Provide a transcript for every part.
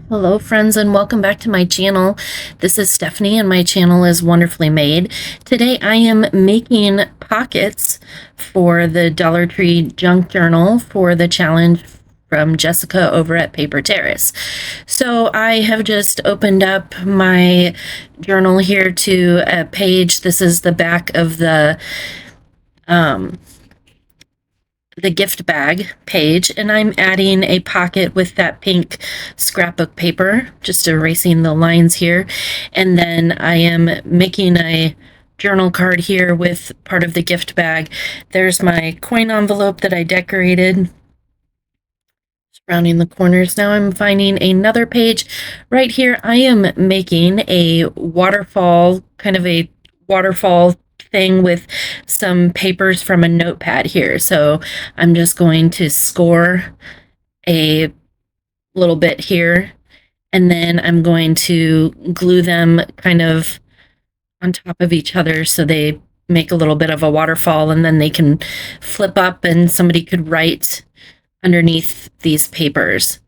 Hello friends and welcome back to my channel. This is Stephanie and my channel is Wonderfully Made. Today I am making pockets for the Dollar Tree Junk Journal for the challenge from Jessica over at Paper Terrace. So I have just opened up my journal here to a page. This is the back of the gift bag page, and I'm adding a pocket with that pink scrapbook paper, just erasing the lines here. And then I am making a journal card here with part of the gift bag. There's my coin envelope that I decorated. Rounding the corners. Now I'm finding another page right here. I am making a waterfall, kind of a waterfall thing with some papers from a notepad here. So I'm just going to score a little bit here, and then I'm going to glue them kind of on top of each other so they make a little bit of a waterfall, and then they can flip up and somebody could write underneath these papers.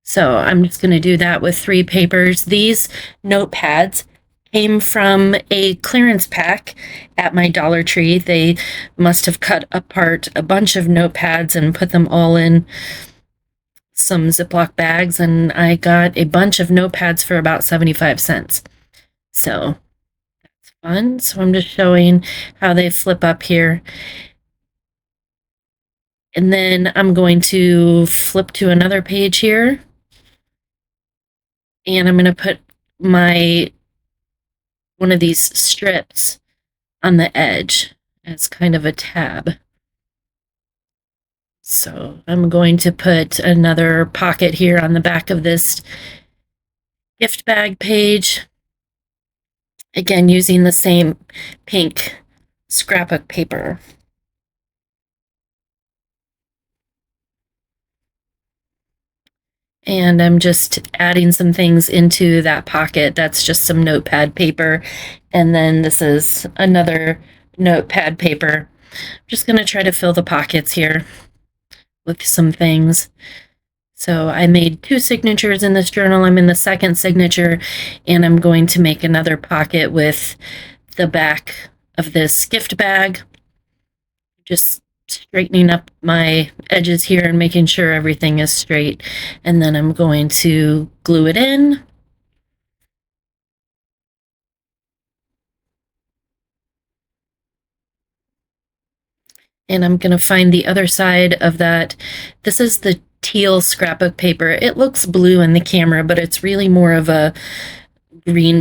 So I'm just going to do that with 3 papers. These notepads came from a clearance pack at my Dollar Tree. They must have cut apart a bunch of notepads and put them all in some Ziploc bags, and I got a bunch of notepads for about 75 cents. So that's fun. So I'm just showing how they flip up here. And then I'm going to flip to another page here. And I'm going to put one of these strips on the edge as kind of a tab. So I'm going to put another pocket here on the back of this gift bag page. Again, using the same pink scrapbook paper. And I'm just adding some things into that pocket. That's just some notepad paper. And then this is another notepad paper. I'm just going to try to fill the pockets here with some things. So I made 2 signatures in this journal. I'm in the second signature, and I'm going to make another pocket with the back of this gift bag. Just straightening up my edges here and making sure everything is straight. And then I'm going to glue it in. And I'm going to find the other side of that. This is the teal scrapbook paper. It looks blue in the camera, but it's really more of a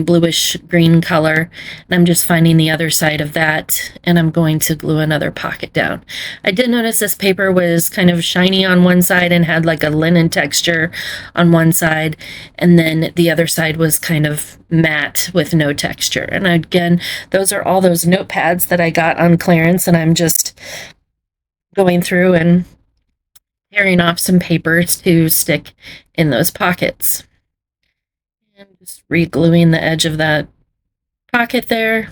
bluish green color. And I'm just finding the other side of that, and I'm going to glue another pocket down. I did notice this paper was kind of shiny on one side and had like a linen texture on one side, and then the other side was kind of matte with no texture. And again, those are all those notepads that I got on clearance, and I'm just going through and tearing off some papers to stick in those pockets. And just re-gluing the edge of that pocket there.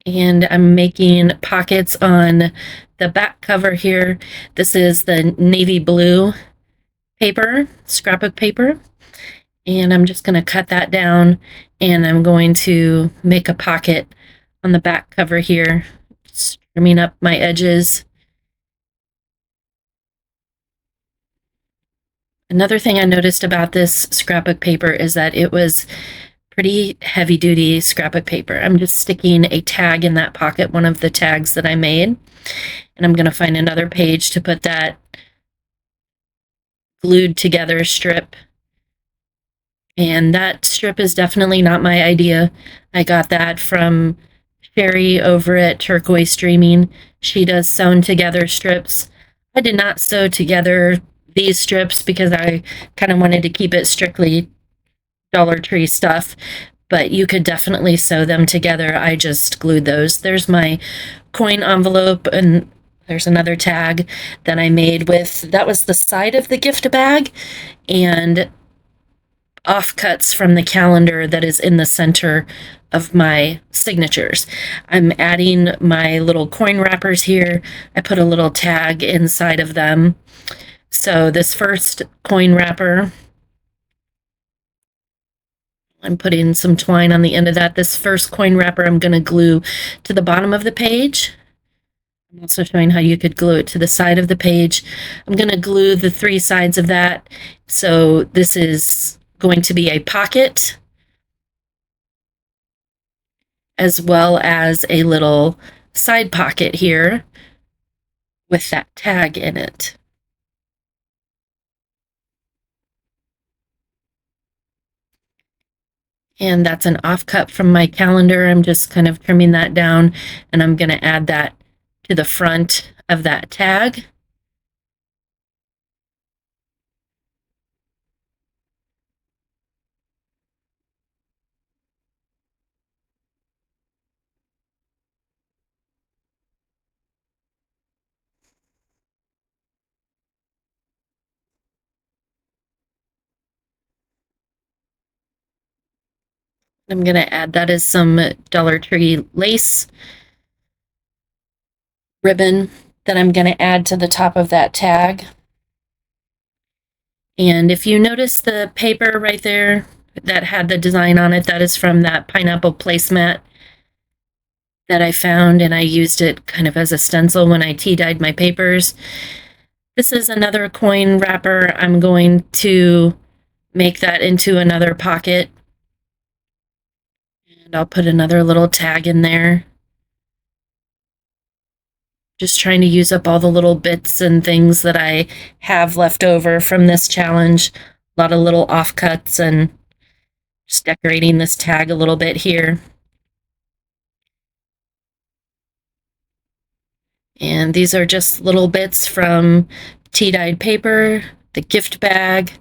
And I'm making pockets on the back cover here. This is the navy blue paper, scrapbook paper. And I'm just going to cut that down, and I'm going to make a pocket on the back cover here, trimming up my edges. Another thing I noticed about this scrapbook paper is that it was pretty heavy duty scrapbook paper. I'm just sticking a tag in that pocket, one of the tags that I made, and I'm going to find another page to put that glued together strip. And that strip is definitely not my idea. I got that from Sherry over at Turquoise Streaming. She does sewn together strips. I did not sew together these strips because I kind of wanted to keep it strictly Dollar Tree stuff, but you could definitely sew them together. I just glued those. There's my coin envelope, and there's another tag that I made with, that was the side of the gift bag, and offcuts from the calendar that is in the center of my signatures. I'm adding my little coin wrappers here. I put a little tag inside of them. So this first coin wrapper, I'm putting some twine on the end of that. This first coin wrapper I'm going to glue to the bottom of the page. I'm also showing how you could glue it to the side of the page. I'm going to glue the 3 sides of that. So this is going to be a pocket, as well as a little side pocket here with that tag in it. And that's an offcut from my calendar. I'm just kind of trimming that down, and I'm going to add that to the front of that tag. I'm going to add that as some Dollar Tree lace ribbon that I'm going to add to the top of that tag. And if you notice the paper right there that had the design on it, that is from that pineapple placemat that I found, and I used it kind of as a stencil when I tea dyed my papers. This is another coin wrapper. I'm going to make that into another pocket. And I'll put another little tag in there. Just trying to use up all the little bits and things that I have left over from this challenge. A lot of little offcuts, and just decorating this tag a little bit here. And these are just little bits from tea-dyed paper, the gift bag.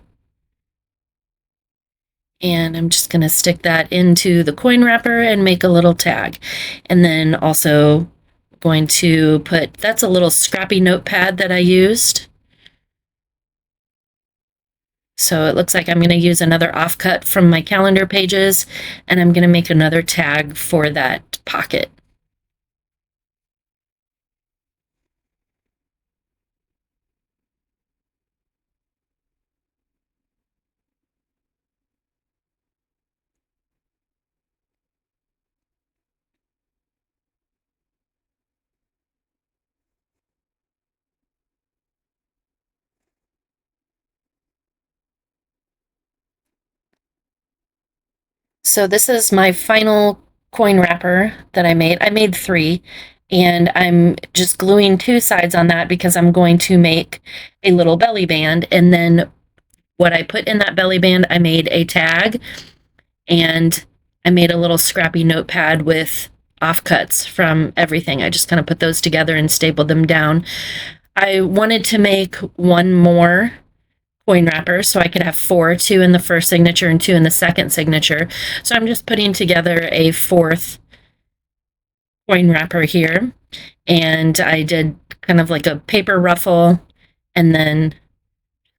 And I'm just going to stick that into the coin wrapper and make a little tag. And then also going to put, that's a little scrappy notepad that I used. So it looks like I'm going to use another offcut from my calendar pages, and I'm going to make another tag for that pocket. So this is my final coin wrapper that I made. I made 3, and I'm just gluing 2 sides on that because I'm going to make a little belly band. And then what I put in that belly band, I made a tag, and I made a little scrappy notepad with offcuts from everything. I just kind of put those together and stapled them down. I wanted to make one more coin wrapper so I could have 4, 2 in the first signature and 2 in the second signature. So I'm just putting together a 4th coin wrapper here. And I did kind of like a paper ruffle, and then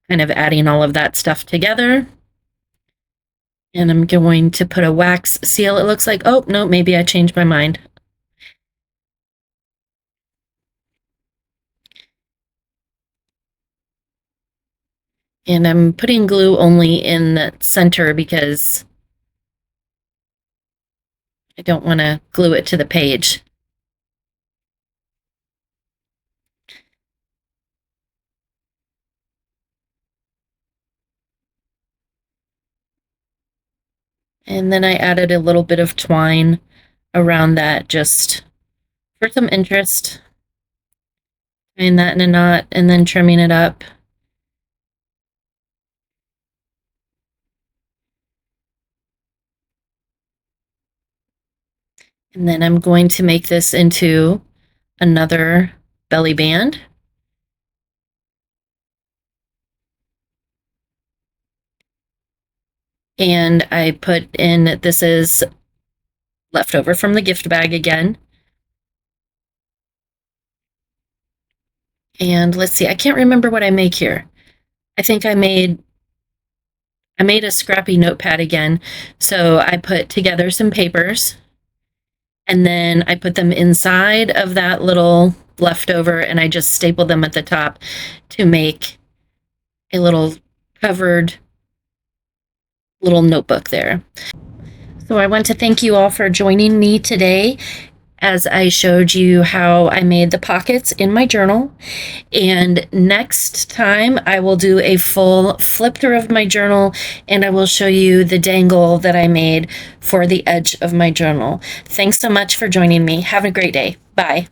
kind of adding all of that stuff together. And I'm going to put a wax seal. It looks like, oh, no, maybe I changed my mind. And I'm putting glue only in the center because I don't want to glue it to the page. And then I added a little bit of twine around that just for some interest. Tying that in a knot and then trimming it up. And then I'm going to make this into another belly band. And I put in, this is leftover from the gift bag again. And let's see, I can't remember what I make here. I think I I made a scrappy notepad again. So I put together some papers and then I put them inside of that little leftover and I just stapled them at the top to make a little covered little notebook there. So I want to thank you all for joining me today as I showed you how I made the pockets in my journal. And next time I will do a full flip through of my journal and I will show you the dangle that I made for the edge of my journal. Thanks so much for joining me. Have a great day. Bye.